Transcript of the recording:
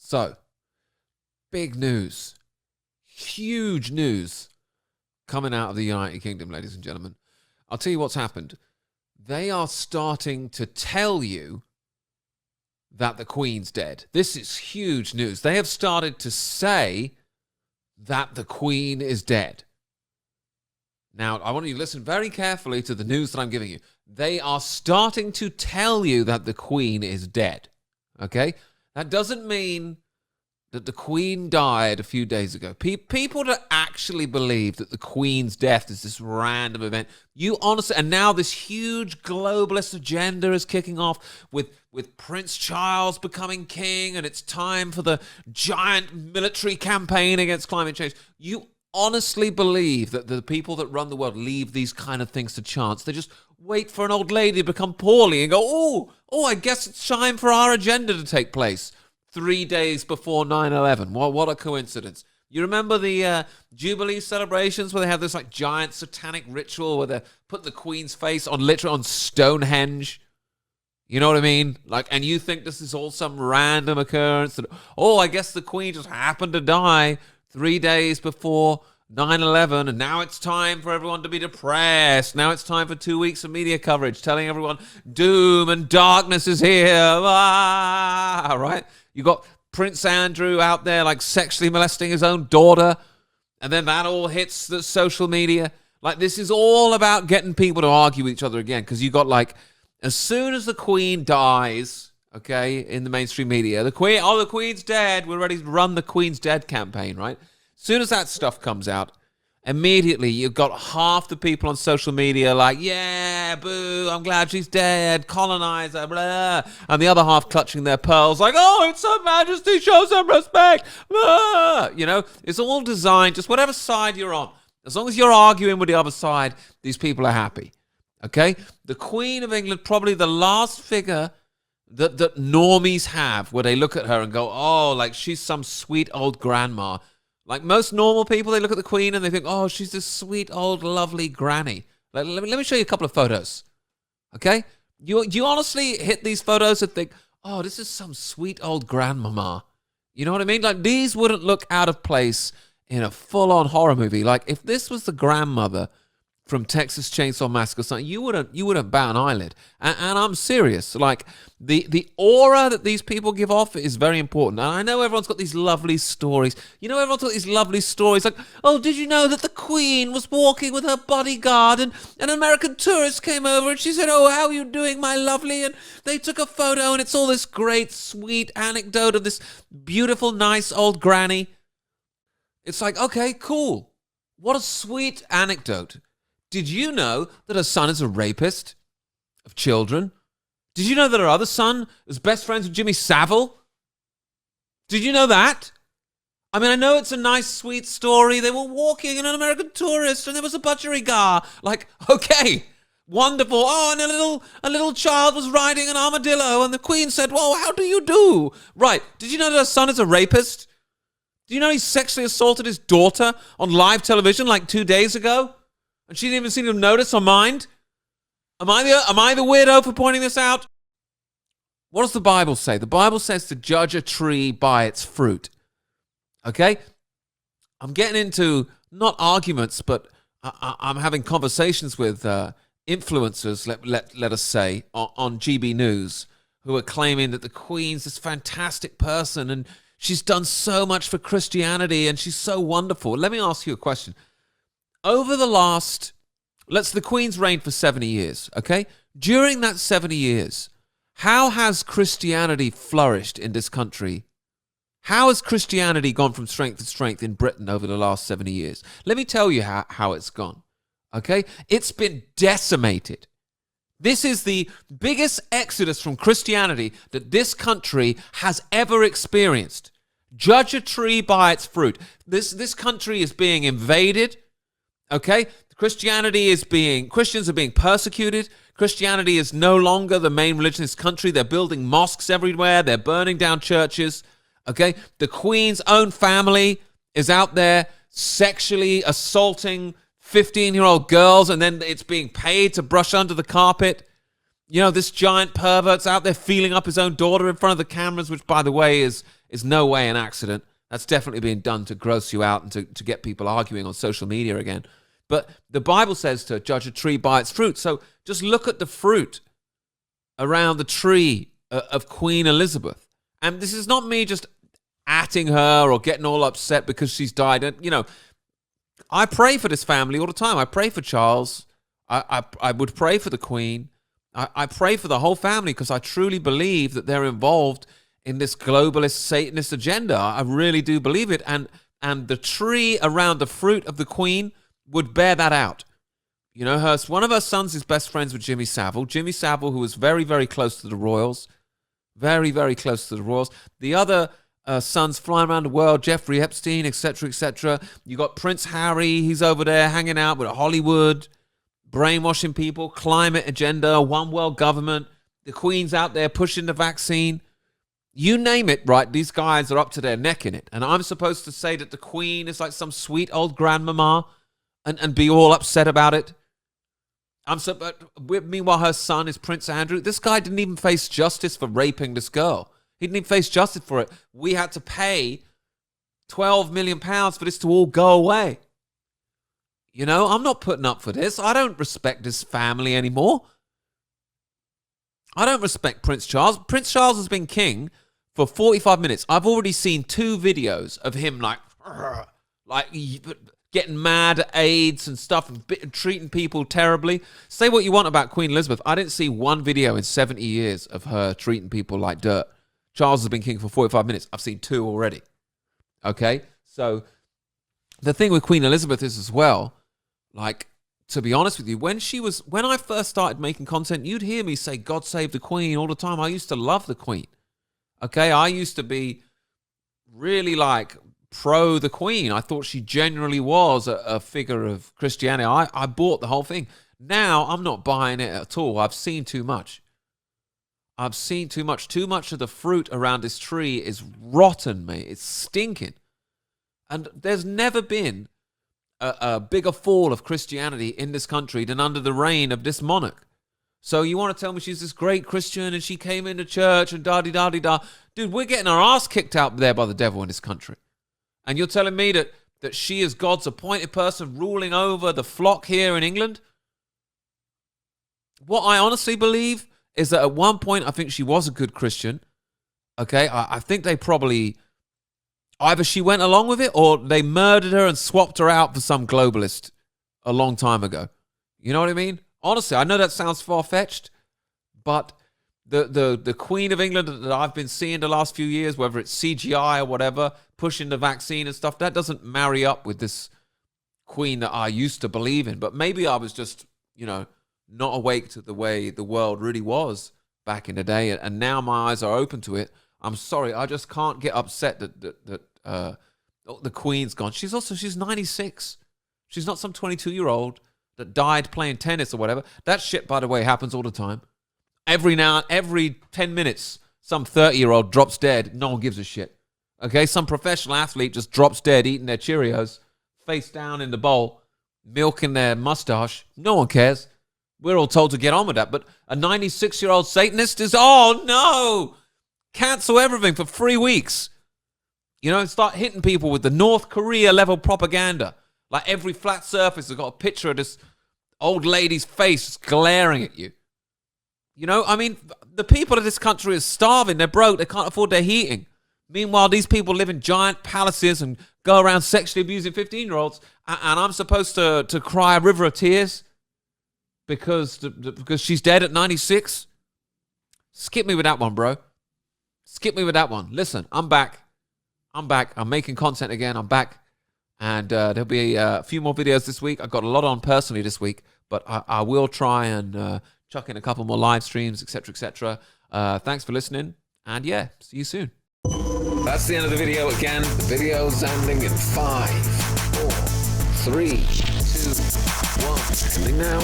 So, big news, huge news coming out of the United Kingdom, ladies and gentlemen. I'll tell you what's happened. They are starting to tell you that the Queen's dead. This is huge news. They have started to say that the Queen is dead. Now, I want you to listen very carefully to the news that I'm giving you. They are starting to tell you that the Queen is dead. Okay? That doesn't mean that the Queen died a few days ago. People that actually believe that the Queen's death is this random event, you honestly, and now this huge globalist agenda is kicking off with Prince Charles becoming king, and it's time for the giant military campaign against climate change. You honestly believe that the people that run the world leave these kind of things to chance? They just wait for an old lady to become poorly and go, oh, I guess it's time for our agenda to take place 3 days before 9/11. What a coincidence. You remember the Jubilee celebrations where they have this like giant satanic ritual where they put the Queen's face on literally on Stonehenge? You know what I mean? Like, and you think this is all some random occurrence that, I guess the Queen just happened to die 3 days before 9/11, and now it's time for everyone to be depressed. Now it's time for 2 weeks of media coverage telling everyone doom and darkness is here. Right? You got Prince Andrew out there like sexually molesting his own daughter, and then that all hits the social media. Like, this is all about getting people to argue with each other again, because you got like, as soon as the Queen dies, okay, in the mainstream media, the Queen's dead, we're ready to run the Queen's dead campaign, right? As soon as that stuff comes out, immediately you've got half the people on social media like, yeah, boo, I'm glad she's dead, colonizer, blah. And the other half clutching their pearls like, oh, it's Her Majesty, show some respect, blah. You know, it's all designed, just whatever side you're on. As long as you're arguing with the other side, these people are happy, okay? The Queen of England, probably the last figure that normies have where they look at her and go, oh, like she's some sweet old grandma. Like most normal people, they look at the Queen and they think, oh, she's this sweet, old, lovely granny. Let me show you a couple of photos, okay? You honestly hit these photos and think, oh, this is some sweet old grandmama. You know what I mean? Like, these wouldn't look out of place in a full-on horror movie. Like, if this was the grandmother from Texas Chainsaw Massacre or something, you wouldn't bat an eyelid. And I'm serious. Like, the aura that these people give off is very important. And I know everyone's got these lovely stories. You know, everyone's got these lovely stories like, oh, did you know that the Queen was walking with her bodyguard and an American tourist came over and she said, oh, how are you doing, my lovely? And they took a photo and it's all this great, sweet anecdote of this beautiful, nice old granny. It's like, okay, cool. What a sweet anecdote. Did you know that her son is a rapist of children? Did you know that her other son is best friends with Jimmy Savile? Did you know that? I mean, I know it's a nice, sweet story. They were walking and an American tourist and there was a budgerigar. Like, okay, wonderful. Oh, and a little child was riding an armadillo and the Queen said, whoa, how do you do? Right. Did you know that her son is a rapist? Do you know he sexually assaulted his daughter on live television like 2 days ago? And she didn't even seem to notice or mind? Am I the weirdo for pointing this out? What does the Bible say? The Bible says to judge a tree by its fruit. Okay? I'm getting into, not arguments, but I'm having conversations with influencers, let us say, on GB News, who are claiming that the Queen's this fantastic person and she's done so much for Christianity and she's so wonderful. Let me ask you a question. Over the last, the Queen's reigned for 70 years, okay? During that 70 years, how has Christianity flourished in this country? How has Christianity gone from strength to strength in Britain over the last 70 years? Let me tell you how it's gone, okay? It's been decimated. This is the biggest exodus from Christianity that this country has ever experienced. Judge a tree by its fruit. This country is being invaded. Okay, Christians are being persecuted. Christianity is no longer the main religion in this country. They're building mosques everywhere. They're burning down churches. Okay, the Queen's own family is out there sexually assaulting 15-year-old girls, and then it's being paid to brush under the carpet. You know, this giant pervert's out there feeling up his own daughter in front of the cameras, which, by the way, is is no way an accident. That's definitely being done to gross you out and to get people arguing on social media again. But the Bible says to judge a tree by its fruit. So just look at the fruit around the tree of Queen Elizabeth. And this is not me just atting her or getting all upset because she's died. And, you know, I pray for this family all the time. I pray for Charles. I would pray for the Queen. I pray for the whole family because I truly believe that they're involved in this globalist Satanist agenda. I really do believe it. And the tree around the fruit of the Queen would bear that out. You know, one of her sons is best friends with Jimmy Savile. Jimmy Savile, who was very, very close to the royals. Very, very close to the royals. The other sons flying around the world, Jeffrey Epstein, etc., etc. You got Prince Harry. He's over there hanging out with Hollywood, brainwashing people, climate agenda, one world government. The Queen's out there pushing the vaccine. You name it, right? These guys are up to their neck in it. And I'm supposed to say that the Queen is like some sweet old grandmama and be all upset about it. Meanwhile, her son is Prince Andrew. This guy didn't even face justice for raping this girl. He didn't even face justice for it. We had to pay £12 million for this to all go away. You know, I'm not putting up for this. I don't respect this family anymore. I don't respect Prince Charles. Prince Charles has been king for 45 minutes. I've already seen 2 videos of him like getting mad at AIDS and stuff and treating people terribly. Say what you want about Queen Elizabeth. I didn't see one video in 70 years of her treating people like dirt. Charles has been king for 45 minutes. I've seen 2 already. Okay? So the thing with Queen Elizabeth is as well, like, to be honest with you, when I first started making content, you'd hear me say, God save the Queen all the time. I used to love the Queen. Okay? I used to be really like pro the Queen. I thought she generally was a figure of Christianity. I bought the whole thing. Now I'm not buying it at all. I've seen too much. I've seen too much. Too much of the fruit around this tree is rotten, mate. It's stinking. And there's never been a bigger fall of Christianity in this country than under the reign of this monarch. So you want to tell me she's this great Christian and she came into church and da-di-da-di-da. Dude, we're getting our ass kicked out there by the devil in this country. And you're telling me that she is God's appointed person ruling over the flock here in England? What I honestly believe is that at one point, I think she was a good Christian. Okay? I think they probably, either she went along with it or they murdered her and swapped her out for some globalist a long time ago. You know what I mean? Honestly, I know that sounds far-fetched, but the Queen of England that I've been seeing the last few years, whether it's CGI or whatever, pushing the vaccine and stuff, that doesn't marry up with this Queen that I used to believe in. But maybe I was just, you know, not awake to the way the world really was back in the day, and now my eyes are open to it. I'm sorry, I just can't get upset that the Queen's gone. She's 96. She's not some 22-year-old that died playing tennis or whatever. That shit, by the way, happens all the time. Every 10 minutes, some 30-year-old drops dead. No one gives a shit. Okay, some professional athlete just drops dead eating their Cheerios, face down in the bowl, milking their mustache. No one cares. We're all told to get on with that. But a 96-year-old Satanist is, oh no, cancel everything for 3 weeks. You know, and start hitting people with the North Korea level propaganda. Like every flat surface has got a picture of this old lady's face just glaring at you. You know, I mean, the people of this country are starving. They're broke. They can't afford their heating. Meanwhile, these people live in giant palaces and go around sexually abusing 15-year-olds. And I'm supposed to cry a river of tears because she's dead at 96? Skip me with that one, bro. Skip me with that one. Listen, I'm back. I'm making content again. I'm back. And there'll be a few more videos this week. I've got a lot on personally this week. But I will try and chuck in a couple more live streams, etc., etc. Thanks for listening. And yeah, see you soon. That's the end of the video again. The video's ending in 5, 4, 3, 2, 1. Ending now.